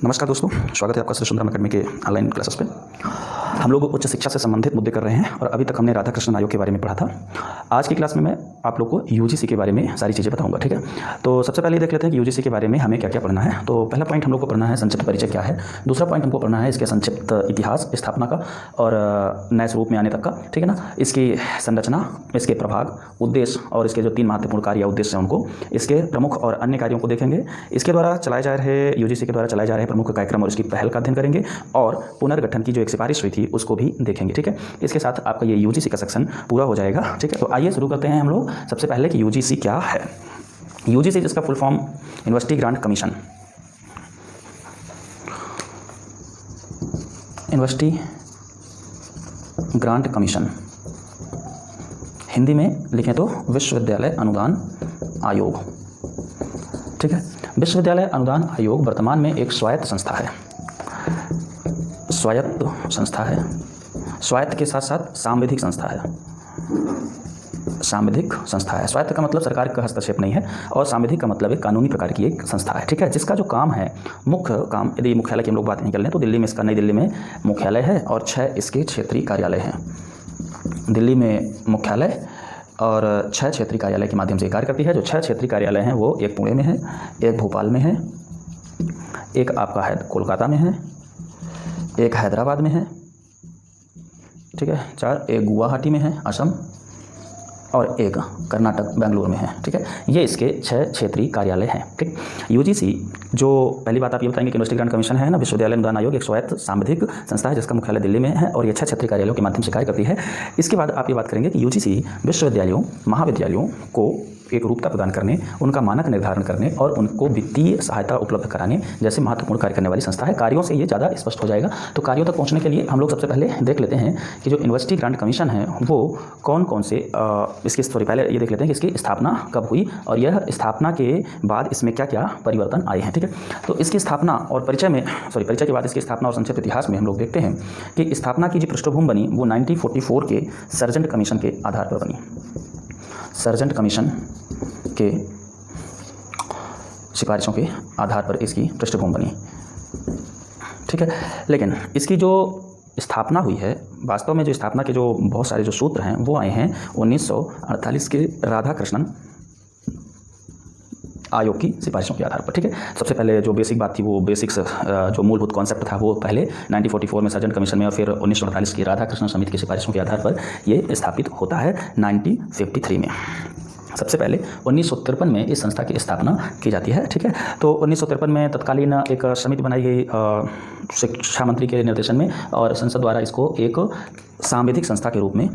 नमस्कार दोस्तों, स्वागत है आपका श्री सुंदरम अकेडमी के ऑनलाइन क्लासेस पे। हम लोग उच्च शिक्षा से संबंधित मुद्दे कर रहे हैं और अभी तक हमने राधा कृष्ण आयोग के बारे में पढ़ा था। आज की क्लास में मैं आप लोग को यूजीसी के बारे में सारी चीज़ें बताऊंगा, ठीक है। तो सबसे पहले देख लेते हैं कि यूजीसी के बारे में हमें क्या क्या पढ़ना है। तो पहला पॉइंट हम लोग को पढ़ना है संक्षिप्त परिचय क्या है। दूसरा पॉइंट हमको पढ़ना है इसके संक्षिप्त इतिहास, स्थापना का और नए स्वरूप में आने तक का, ठीक है ना। इसकी संरचना, इसके प्रभाग, उद्देश्य और इसके जो 3 महत्वपूर्ण कार्य या उद्देश्य हैं उनको, इसके प्रमुख और अन्य कार्यों को देखेंगे। इसके द्वारा चलाए जा रहे यूजीसी के द्वारा चलाए जा रहे प्रमुख कार्यक्रम और इसकी पहल का अध्ययन करेंगे और पुनर्गठन की जो एक सिफारिश हुई थी उसको भी देखेंगे, ठीक है। इसके साथ आपका ये यूजीसी का सेक्शन पूरा हो जाएगा, ठीक है। तो आइए शुरू करते हैं हम लोग सबसे पहले कि यूजीसी क्या है। यूजीसी जिसका full form university grant commission, university grant commission, Hindi में लिखें तो विश्वविद्यालय अनुदान आयोग, ठीक है। विश्वविद्यालय अनुदान आयोग वर्तमान में एक स्वायत्त संस्था है, स्वायत्त संस्था है। स्वायत्त के साथ साथ सांविधिक संस्था है, सांविधिक संस्था है। स्वायत्त का मतलब सरकार का हस्तक्षेप नहीं है और सांविधिक का मतलब एक कानूनी प्रकार की एक संस्था है, ठीक है। जिसका जो काम है, मुख्य काम, यदि मुख्यालय की हम लोग बात नहीं कर लें तो दिल्ली में इसका, नई दिल्ली में मुख्यालय है और 6 इसके क्षेत्रीय कार्यालय हैं। दिल्ली में मुख्यालय और 6 क्षेत्रीय कार्यालय के माध्यम से कार्य करती है। जो 6 क्षेत्रीय कार्यालय हैं वो एक पुणे में है, एक भोपाल में है, एक आपका है कोलकाता में है, एक हैदराबाद में है, ठीक है, 4 एक गुवाहाटी में है असम और एक कर्नाटक बेंगलुरु में है, ठीक है। ये इसके 6 क्षेत्रीय कार्यालय हैं, ठीक। यूजीसी जो पहली बात आप ये बताएंगे कि यूनिवर्सिटी ग्रांट कमीशन है ना, विश्वविद्यालय अनुदान आयोग एक स्वायत्त सांविधिक संस्था है जिसका मुख्यालय दिल्ली में है और ये 6 क्षेत्रीय कार्यालयों के माध्यम से कार्य करती है। इसके बाद आप ये बात करेंगे कि यूजीसी विश्वविद्यालयों, महाविद्यालयों को एक रूपता प्रदान करने, उनका मानक निर्धारण करने और उनको वित्तीय सहायता उपलब्ध कराने जैसे महत्वपूर्ण कार्य करने वाली संस्था है। कार्यों से ये ज़्यादा स्पष्ट हो जाएगा। तो कार्यों तक पहुंचने के लिए हम लोग सबसे पहले देख लेते हैं कि जो यूनिवर्सिटी ग्रांट कमीशन है वो कौन कौन से इसकी सॉरी पहले ये देख लेते हैं कि इसकी स्थापना कब हुई और यह स्थापना के बाद इसमें क्या क्या परिवर्तन आए हैं, ठीक है। तो इसकी स्थापना और परिचय में, परिचय के बाद इसकी स्थापना और संक्षिप्त इतिहास में हम लोग देखते हैं कि स्थापना की जो पृष्ठभूमि बनी वो 1944 के सर्जेंट कमीशन के आधार पर बनी। सर्जेंट कमीशन के सिफारिशों के आधार पर इसकी पृष्ठभूमि बनी, ठीक है। लेकिन इसकी जो स्थापना हुई है, वास्तव में जो स्थापना के जो बहुत सारे जो सूत्र हैं वो आए हैं 1948 के राधा कृष्णन आयोग की सिफारिशों के आधार पर, ठीक है। सबसे पहले जो बेसिक बात थी वो बेसिक्स जो मूलभूत कॉन्सेप्ट था वो पहले 1944 में सर्जेंट कमीशन में और फिर 1948 की राधा कृष्णन समिति की सिफारिशों के आधार पर ये स्थापित होता है 1953 में। सबसे पहले 1953 में इस संस्था की स्थापना की जाती है, ठीक है। तो 1953 में तत्कालीन एक समिति बनाई गई शिक्षा मंत्री के निर्देशन में और संसद द्वारा इसको एक सांविधिक संस्था के रूप में,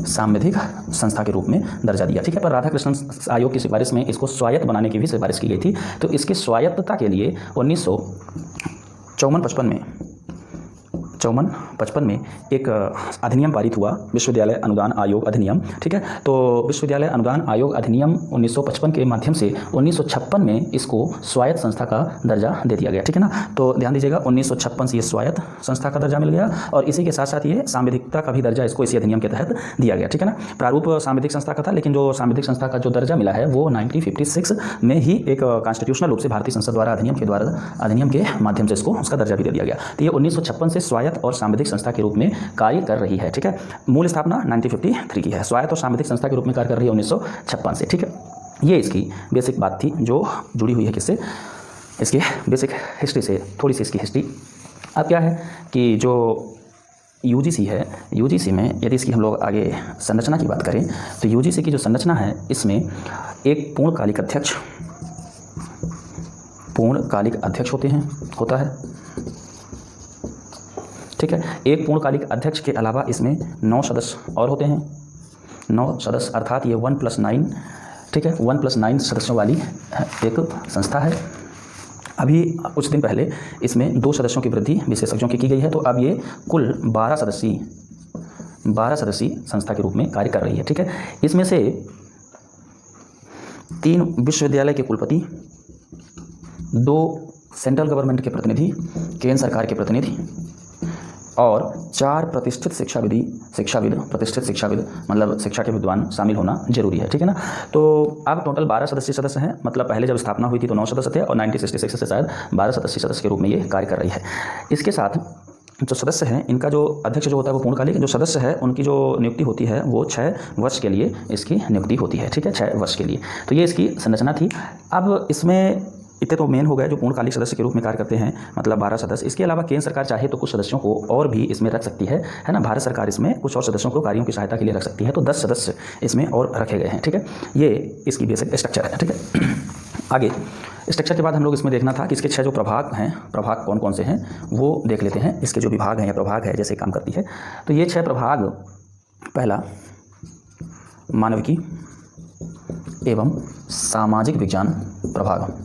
सांविधिक संस्था के रूप में दर्जा दिया, ठीक है। पर राधाकृष्णन आयोग की सिफारिश में इसको स्वायत्त बनाने की भी सिफारिश की गई थी। तो इसकी स्वायत्तता के लिए 1954-55 में एक अधिनियम पारित हुआ, विश्वविद्यालय अनुदान आयोग अधिनियम, ठीक है। तो विश्वविद्यालय अनुदान आयोग अधिनियम 1955 के माध्यम से 1956 में इसको स्वायत्त संस्था का दर्जा दे दिया गया, ठीक है ना। तो ध्यान दीजिएगा 1956 से ये स्वायत्त संस्था का दर्जा मिल गया और इसी के साथ साथ ये सांविधिकता का भी दर्जा इसको इसी अधिनियम के तहत दिया गया, ठीक है ना। प्रारूप सांविधिक संस्था का था लेकिन जो सांविधिक संस्था का जो दर्जा मिला है वो 1956 में ही एक कॉन्स्टिट्यूशनल रूप से भारतीय संसद द्वारा अधिनियम के माध्यम से इसको उसका दर्जा भी दे दिया गया। तो ये 1956 से स्वायत्त और सांविधिक संस्था के रूप में कार्य कर रही है, ठीक है। मूल स्थापना 1953 की है, स्वायत्त और सांविधिक संस्था के रूप में कार्य कर रही है 1956 से, ठीक है। ये इसकी बेसिक बात थी जो जुड़ी हुई है किससे, इसकी बेसिक हिस्ट्री से। थोड़ी सी इसकी हिस्ट्री अब क्या है कि जो यूजीसी है, यूजीसी में यदि इसकी हम लोग आगे संरचना की बात करें तो यूजीसी की जो संरचना है इसमें एक पूर्णकालिक अध्यक्ष होता है, ठीक है। एक पूर्णकालिक अध्यक्ष के अलावा इसमें 9 सदस्य और होते हैं, 9 सदस्य अर्थात ये 1+9, ठीक है, 1+9 सदस्यों वाली एक संस्था है। अभी कुछ दिन पहले इसमें 2 सदस्यों की वृद्धि विशेषज्ञों की गई है। तो अब ये कुल 12 सदस्यीय संस्था के रूप में कार्य कर रही है, ठीक है। इसमें से 3 विश्वविद्यालय के कुलपति, 2 सेंट्रल गवर्नमेंट के प्रतिनिधि, केंद्र सरकार के प्रतिनिधि, और 4 प्रतिष्ठित प्रतिष्ठित शिक्षाविद मतलब शिक्षा के विद्वान शामिल होना जरूरी है, ठीक है ना। तो अब टोटल 12 सदस्य हैं, मतलब पहले जब स्थापना हुई थी तो 9 सदस्य थे और 1966 से शायद 12 सदस्य के रूप में ये कार्य कर रही है। इसके साथ जो सदस्य हैं इनका जो अध्यक्ष जो होता है वो पूर्णकालिक, जो सदस्य है उनकी जो नियुक्ति होती है वो 6 वर्ष के लिए इसकी नियुक्ति होती है, ठीक है, 6 वर्ष के लिए। तो ये इसकी संरचना थी। अब इसमें इतने तो मेन हो गए जो पूर्णकालिक सदस्य के रूप में कार्य करते हैं, मतलब 12 सदस्य। इसके अलावा केंद्र सरकार चाहे तो कुछ सदस्यों को और भी इसमें रख सकती है ना। भारत सरकार इसमें कुछ और सदस्यों को कार्यों की सहायता के लिए रख सकती है, तो 10 सदस्य इसमें और रखे गए हैं, ठीक है। ये इसकी बेसिक स्ट्रक्चर है, ठीक है। आगे स्ट्रक्चर के बाद हम लोग इसमें देखना था कि इसके 6 जो प्रभाग हैं, प्रभाग कौन कौन से हैं वो देख लेते हैं। इसके जो विभाग हैं या प्रभाग है जैसे काम करती है, तो ये 6 प्रभाग, पहला मानविकी एवं सामाजिक विज्ञान प्रभाग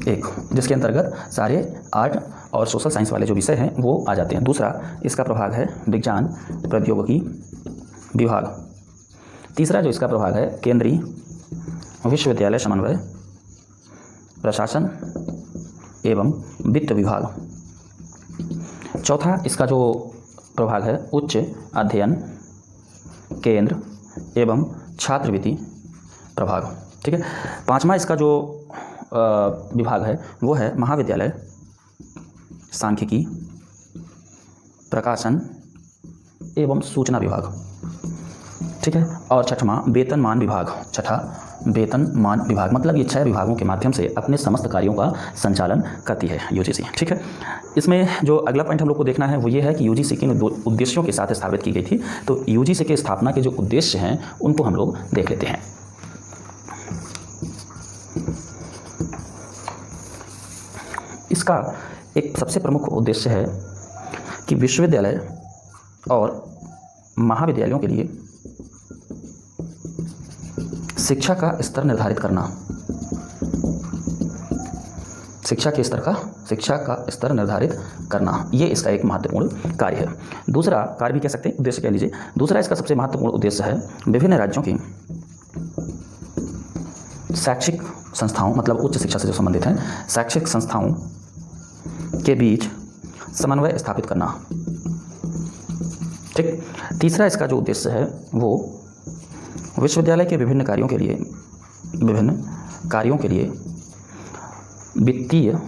एक, जिसके अंतर्गत सारे आर्ट और सोशल साइंस वाले जो विषय हैं वो आ जाते हैं। दूसरा इसका प्रभाग है विज्ञान प्रौद्योगिकी विभाग। तीसरा जो इसका प्रभाग है केंद्रीय विश्वविद्यालय समन्वय प्रशासन एवं वित्त विभाग। चौथा इसका जो प्रभाग है उच्च अध्ययन केंद्र एवं छात्रवृत्ति प्रभाग, ठीक है। पांचवा इसका जो विभाग है वो है महाविद्यालय सांख्यिकी प्रकाशन एवं सूचना विभाग, ठीक है। और छठवां वेतनमान विभाग, छठा वेतनमान विभाग, मतलब ये 6 विभागों के माध्यम से अपने समस्त कार्यों का संचालन करती है यूजीसी, ठीक है। इसमें जो अगला पॉइंट हम लोग को देखना है वो ये है कि यूजीसी किन उद्देश्यों के साथ स्थापित की गई थी। तो यूजीसी के स्थापना के जो उद्देश्य हैं उनको हम लोग देख लेते हैं। इसका एक सबसे प्रमुख उद्देश्य है कि विश्वविद्यालय और महाविद्यालयों के लिए शिक्षा का स्तर निर्धारित करना, शिक्षा का स्तर निर्धारित करना, ये इसका एक महत्वपूर्ण कार्य है। दूसरा कार्य भी कह सकते हैं, उद्देश्य कह लीजिए। दूसरा इसका सबसे महत्वपूर्ण उद्देश्य है विभिन्न राज्यों की शैक्षिक संस्थाओं, मतलब उच्च शिक्षा से जो संबंधित हैं, शैक्षिक संस्थाओं के बीच समन्वय स्थापित करना, ठीक। तीसरा इसका जो उद्देश्य है वो विश्वविद्यालय के विभिन्न कार्यों के लिए वित्तीय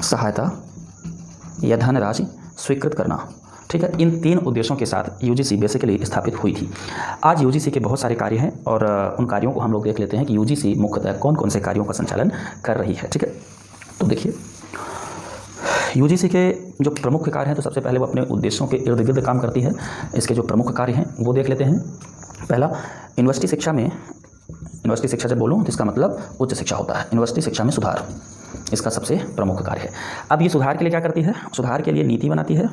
सहायता या धनराशि स्वीकृत करना, ठीक है। इन 3 उद्देश्यों के साथ यूजीसी बेसिकली स्थापित हुई थी। आज यूजीसी के बहुत सारे कार्य हैं और उन कार्यों को हम लोग देख लेते हैं कि यूजीसी मुख्यतः कौन कौन से कार्यों का संचालन कर रही है, ठीक है। तो देखिए यूजीसी के जो प्रमुख कार्य हैं, तो सबसे पहले वो अपने उद्देश्यों के इर्द गिर्द काम करती है। इसके जो प्रमुख कार्य हैं वो देख लेते हैं। पहला, यूनिवर्सिटी शिक्षा जब बोलूँ तो इसका मतलब उच्च शिक्षा होता है। यूनिवर्सिटी शिक्षा में सुधार इसका सबसे प्रमुख कार्य है। अब ये सुधार के लिए क्या करती है? सुधार के लिए नीति बनाती है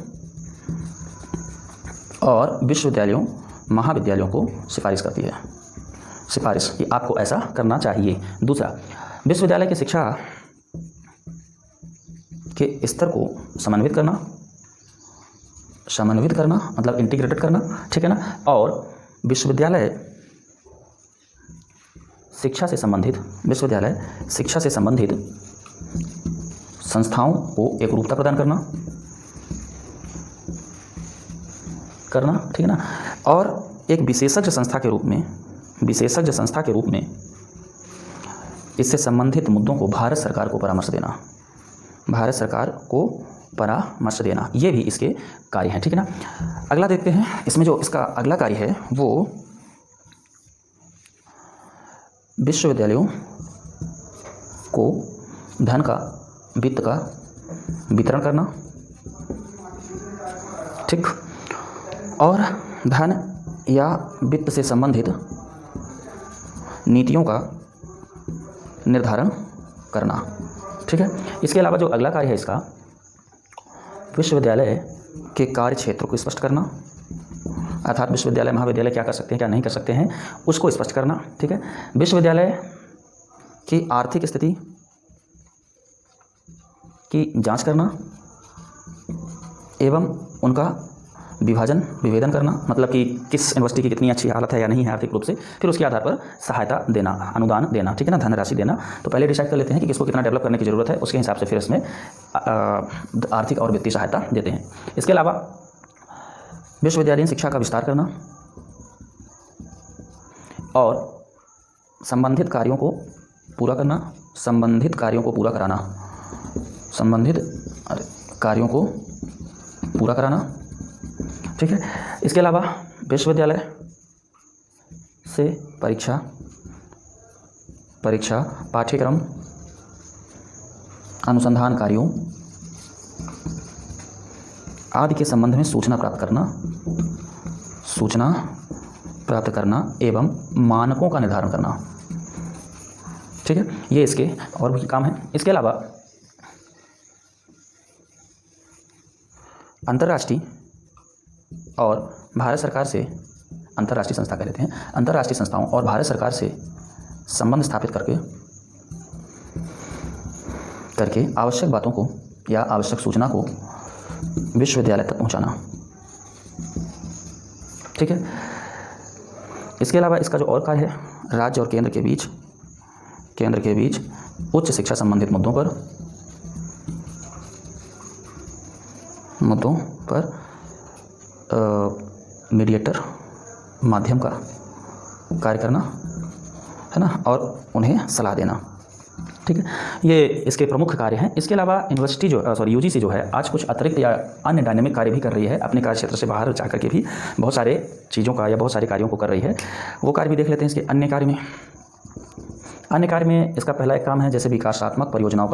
और विश्वविद्यालयों महाविद्यालयों को सिफारिश करती है, सिफारिश कि आपको ऐसा करना चाहिए। दूसरा, विश्वविद्यालय की शिक्षा के स्तर को समन्वित करना मतलब इंटीग्रेटेड करना, ठीक है ना। और विश्वविद्यालय शिक्षा से संबंधित संस्थाओं को एक रूपता प्रदान करना, ठीक है ना। और एक विशेषज्ञ संस्था के रूप में इससे संबंधित मुद्दों को भारत सरकार को परामर्श देना, ये भी इसके कार्य हैं, ठीक है ना। अगला देखते हैं, इसमें जो इसका अगला कार्य है वो विश्वविद्यालयों को धन का, वित्त का वितरण करना, ठीक, और धन या वित्त से संबंधित नीतियों का निर्धारण करना, ठीक है। इसके अलावा जो अगला कार्य है इसका, विश्वविद्यालय के कार्य क्षेत्र को स्पष्ट करना, अर्थात विश्वविद्यालय महाविद्यालय क्या कर सकते हैं क्या नहीं कर सकते हैं उसको स्पष्ट करना, ठीक है। विश्वविद्यालय की आर्थिक स्थिति की जांच करना एवं उनका विभेदन करना, मतलब कि किस यूनिवर्सिटी की कितनी अच्छी हालत है या नहीं है आर्थिक रूप से, फिर उसके आधार पर सहायता देना, अनुदान देना, ठीक है ना, धनराशि देना। तो पहले डिसाइड कर लेते हैं कि किसको कितना डेवलप करने की ज़रूरत है, उसके हिसाब से फिर इसमें आर्थिक और वित्तीय सहायता देते हैं। इसके अलावा विश्वविद्यालयीन शिक्षा का विस्तार करना और संबंधित कार्यों को पूरा कराना, ठीक है। इसके अलावा विश्वविद्यालय से परीक्षा, पाठ्यक्रम, अनुसंधान कार्यों आदि के संबंध में सूचना प्राप्त करना एवं मानकों का निर्धारण करना, ठीक है। ये इसके और भी काम है। इसके अलावा अंतर्राष्ट्रीय और भारत सरकार से, अंतर्राष्ट्रीय संस्था कह लेते हैं, अंतर्राष्ट्रीय संस्थाओं और भारत सरकार से संबंध स्थापित करके आवश्यक बातों को या आवश्यक सूचना को विश्वविद्यालय तक पहुंचाना, ठीक है। इसके अलावा इसका जो और कार्य है, राज्य और केंद्र के बीच उच्च शिक्षा संबंधित मुद्दों पर मीडिएटर माध्यम का कार्य करना है ना, और उन्हें सलाह देना, ठीक है। ये इसके प्रमुख कार्य हैं। इसके अलावा यूनिवर्सिटी यूजीसी जो है आज कुछ अतिरिक्त या अन्य डायनेमिक कार्य भी कर रही है, अपने कार्य क्षेत्र से बाहर जाकर के भी बहुत सारे चीज़ों का या बहुत सारे कार्यों को कर रही है। वो कार्य भी देख लेते हैं। इसके अन्य कार्य में इसका पहला एक काम है जैसे विकासात्मक परियोजनाओं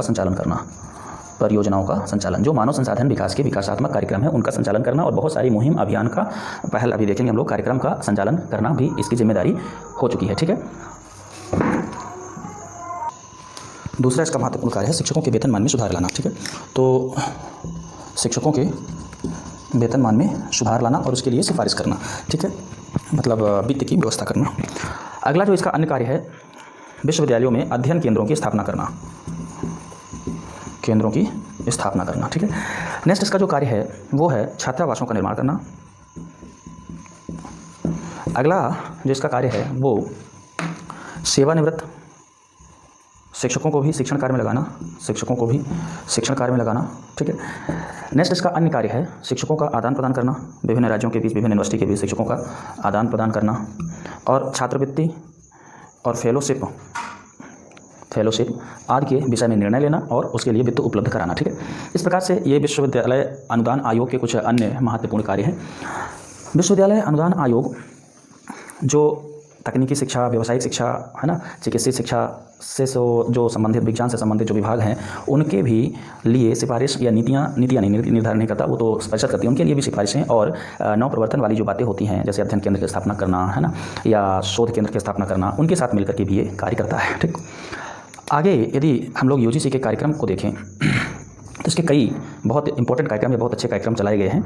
का संचालन, जो मानव संसाधन विकास के विकासात्मक कार्यक्रम है उनका संचालन करना, और बहुत सारी मुहिम अभियान का पहल अभी देखेंगे हम लोग, कार्यक्रम का संचालन करना भी इसकी जिम्मेदारी हो चुकी है, ठीक है। दूसरा इसका महत्वपूर्ण कार्य है शिक्षकों के वेतनमान में सुधार लाना, ठीक है। तो शिक्षकों के वेतनमान में सुधार लाना और उसके लिए सिफारिश करना, ठीक है, मतलब वित्त की व्यवस्था करना। अगला जो इसका अन्य कार्य है, विश्वविद्यालयों में अध्ययन केंद्रों की स्थापना करना, ठीक है। नेक्स्ट इसका जो कार्य है वो है छात्रावासों का निर्माण करना। अगला जो इसका कार्य है वो सेवानिवृत्त शिक्षकों को भी शिक्षण कार्य में लगाना, ठीक है। नेक्स्ट इसका अन्य कार्य है शिक्षकों का आदान प्रदान करना, विभिन्न राज्यों के बीच, विभिन्न यूनिवर्सिटी के बीच शिक्षकों का आदान प्रदान करना, और छात्रवृत्ति और फेलोशिप आदि के विषय में निर्णय लेना और उसके लिए वित्त उपलब्ध कराना, ठीक है। इस प्रकार से ये विश्वविद्यालय अनुदान आयोग के कुछ अन्य महत्वपूर्ण कार्य हैं। विश्वविद्यालय अनुदान आयोग जो तकनीकी शिक्षा, व्यावसायिक शिक्षा है ना, चिकित्सीय शिक्षा से जो संबंधित, विज्ञान से संबंधित जो विभाग हैं उनके भी लिए सिफारिश या नीतियाँ नहीं निर्धारण नहीं करता, वो तो परिषद करती है, उनके लिए भी सिफारिशें और नव प्रवर्तन वाली जो बातें होती हैं जैसे अध्ययन केंद्र की स्थापना करना है ना, या शोध केंद्र की स्थापना करना, उनके साथ मिलकर के भी ये कार्य करता है, ठीक। आगे यदि हम लोग यूजीसी के कार्यक्रम को देखें तो इसके कई बहुत इंपॉर्टेंट कार्यक्रम या बहुत अच्छे कार्यक्रम चलाए गए हैं।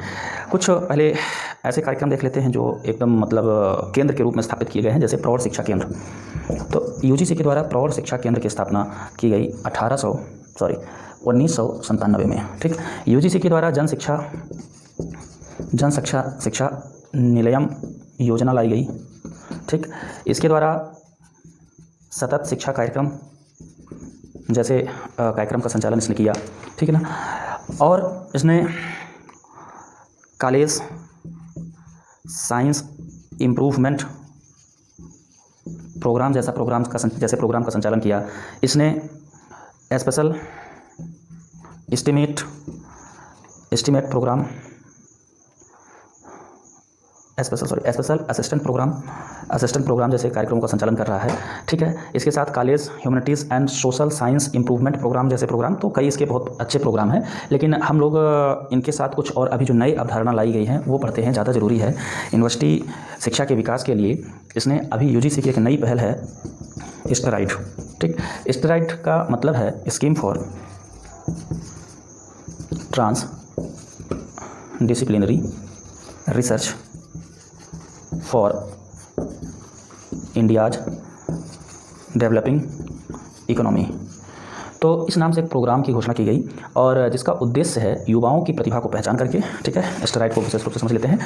कुछ पहले ऐसे कार्यक्रम देख लेते हैं जो एकदम मतलब केंद्र के रूप में स्थापित किए गए हैं, जैसे प्रौढ़ शिक्षा केंद्र। तो यूजीसी के द्वारा प्रौढ़ शिक्षा केंद्र की स्थापना की गई 1997 में, ठीक। यूजीसी के द्वारा जन शिक्षा निलयम योजना लाई गई, ठीक। इसके द्वारा सतत शिक्षा कार्यक्रम जैसे कार्यक्रम का संचालन इसने किया, ठीक है ना। और इसने कॉलेज साइंस इम्प्रूवमेंट प्रोग्राम जैसे प्रोग्राम का संचालन किया। इसने special estimate programme, special assistant programme जैसे कार्यक्रमों का संचालन कर रहा है, ठीक है। इसके साथ college humanities and social science improvement programme जैसे प्रोग्राम, तो कई इसके बहुत अच्छे प्रोग्राम हैं, लेकिन हम लोग इनके साथ कुछ और अभी जो नई अवधारणा लाई गई हैं वो पढ़ते हैं, ज़्यादा ज़रूरी है। यूनिवर्सिटी शिक्षा के विकास के लिए इसने अभी यूजीसी की एक नई पहल है स्टेराइड, ठीक। स्टेराइड का मतलब है scheme for transdisciplinary research for India's developing economy, तो इस नाम से एक प्रोग्राम की घोषणा की गई और जिसका उद्देश्य है युवाओं की प्रतिभा को पहचान करके, ठीक है, स्टेराइड को विशेष रूप से समझ लेते हैं,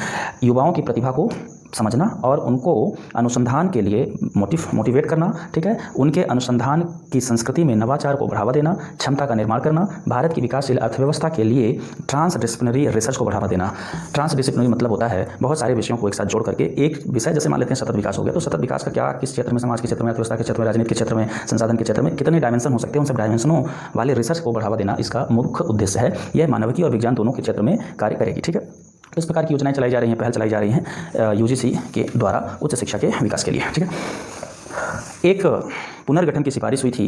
युवाओं की प्रतिभा को समझना और उनको अनुसंधान के लिए मोटिवेट करना, ठीक है, उनके अनुसंधान की संस्कृति में नवाचार को बढ़ावा देना, क्षमता का निर्माण करना, भारत की विकासशील अर्थव्यवस्था के लिए ट्रांसडिसिप्लिनरी रिसर्च को बढ़ावा देना। ट्रांसडिसिप्लिनरी मतलब होता है बहुत सारे विषयों को एक साथ जोड़ करके एक विषय, जैसे मान लेते हैं सतत विकास हो गया, तो सतत विकास का क्या, किस क्षेत्र में, समाज के क्षेत्र में, अर्थव्यवस्था के क्षेत्र में, राजनीति के क्षेत्र में, संसाधन के क्षेत्र में कितने डायमेंशन हो सकते हैं, उन सब डायमेंशनों वाले रिसर्च को बढ़ावा देना इसका मुख्य उद्देश्य है। यह मानविकी और विज्ञान दोनों के क्षेत्र में कार्य करेगी, ठीक है। तो इस प्रकार की योजनाएं चलाई जा रही हैं, पहल चलाई जा रही हैं यूजीसी के द्वारा उच्च शिक्षा के विकास के लिए, ठीक है। एक पुनर्गठन की सिफारिश हुई थी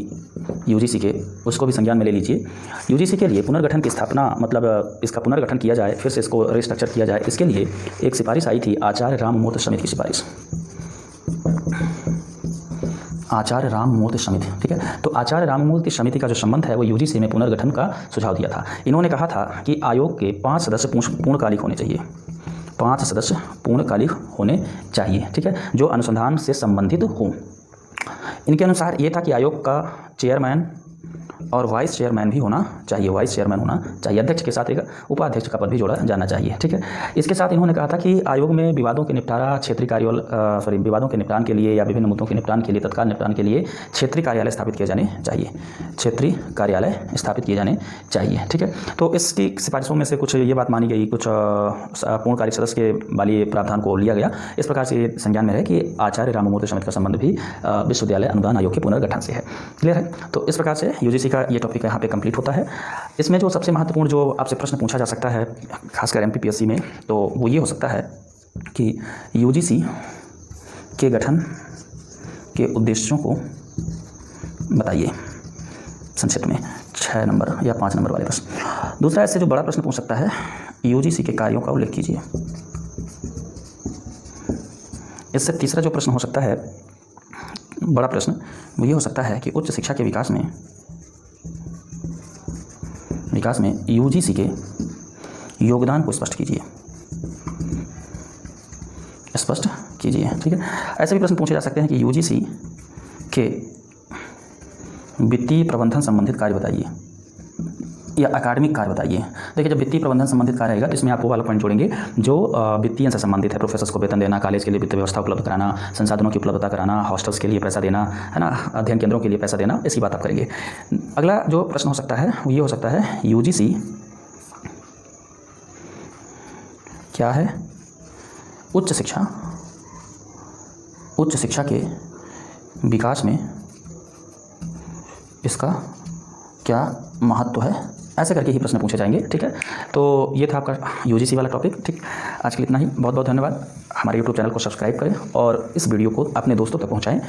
यूजीसी के, उसको भी संज्ञान में ले लीजिए। यूजीसी के लिए पुनर्गठन की स्थापना, मतलब इसका पुनर्गठन किया जाए, फिर से इसको रिस्ट्रक्चर किया जाए, इसके लिए एक सिफारिश आई थी आचार्य राममूर्ति समिति की सिफारिश, आचार्य राममूर्ति समिति, ठीक है। तो आचार्य राममूर्ति समिति का जो संबंध है वो यूजीसी में पुनर्गठन का सुझाव दिया था। इन्होंने कहा था कि आयोग के 5 सदस्य पूर्णकालिक होने चाहिए, 5 सदस्य पूर्णकालिक होने चाहिए, ठीक है, जो अनुसंधान से संबंधित हों। इनके अनुसार ये था कि आयोग का चेयरमैन और वाइस चेयरमैन भी होना चाहिए, वाइस चेयरमैन होना चाहिए, अध्यक्ष के साथ एक उपाध्यक्ष का पद भी जोड़ा जाना चाहिए, ठीक है। इसके साथ इन्होंने कहा था कि आयोग में विवादों के निपटारा, क्षेत्रीय कार्यालय विवादों के निपटान के लिए या विभिन्न मुद्दों के निपटान के लिए, तत्काल निपटान के लिए क्षेत्रीय कार्यालय स्थापित किए जाने चाहिए, क्षेत्रीय कार्यालय स्थापित किए जाने चाहिए, ठीक है। तो इसकी सिफारिशों में से कुछ ये बात मानी गई, कुछ पूर्णकालिक सदस्य के वाली प्रावधान को लिया गया। इस प्रकार से संज्ञान में रहे कि आचार्य राममूर्ति समिति का संबंध भी विश्वविद्यालय अनुदान आयोग के पुनर्गठन से है। क्लियर है। तो इस प्रकार से यूजीसी का ये टॉपिक यहाँ पे कंप्लीट होता है। इसमें जो सबसे महत्वपूर्ण जो आपसे प्रश्न पूछा जा सकता है खासकर एमपीपीएससी में, तो वो ये हो सकता है कि यूजीसी के गठन के उद्देश्यों को बताइए संक्षिप्त में, 6 नंबर या 5 नंबर वाले प्रश्न। दूसरा इससे जो बड़ा प्रश्न पूछ सकता है, यूजीसी के कार्यों का उल्लेख कीजिए। इससे तीसरा जो प्रश्न हो सकता है, बड़ा प्रश्न, वो ये हो सकता है कि उच्च शिक्षा के विकास में यूजीसी के योगदान को स्पष्ट कीजिए, स्पष्ट कीजिए, ठीक है। ऐसे भी प्रश्न पूछे जा सकते हैं कि यूजीसी के वित्तीय प्रबंधन संबंधित कार्य बताइए या अकादमिक कार्य बताइए। देखिए, जब वित्तीय प्रबंधन संबंधित कार्य आएगा तो इसमें आपको वाला पॉइंट जोड़ेंगे जो वित्तीय से संबंधित है। प्रोफेसर्स को वेतन देना, कॉलेज के लिए वित्तीय व्यवस्था उपलब्ध कराना, संसाधनों की उपलब्धता कराना, हॉस्टल्स के लिए पैसा देना, है ना, अध्ययन केंद्रों के लिए पैसा देना, इसकी बात आप करेंगे। अगला जो प्रश्न हो सकता है वो ये हो सकता है, यूजीसी क्या है, उच्च शिक्षा के विकास में इसका क्या महत्व है, ऐसे करके ही प्रश्न पूछे जाएंगे, ठीक है। तो ये था आपका यूजीसी वाला टॉपिक, ठीक। आज के लिए इतना ही, बहुत बहुत धन्यवाद। हमारे यूट्यूब चैनल को सब्सक्राइब करें और इस वीडियो को अपने दोस्तों तक पहुंचाएं।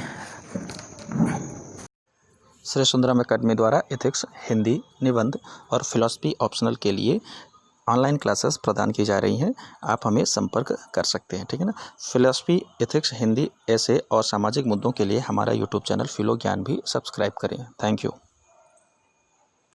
श्री सुंदरम एकेडमी द्वारा एथिक्स, हिंदी, निबंध और फिलॉसफी ऑप्शनल के लिए ऑनलाइन क्लासेस प्रदान की जा रही हैं। आप हमें संपर्क कर सकते हैं, ठीक है ना। फिलॉसफी, एथिक्स, हिंदी, ऐसे और सामाजिक मुद्दों के लिए हमारा यूट्यूब चैनल फिलो ज्ञान भी सब्सक्राइब करें। Thank you.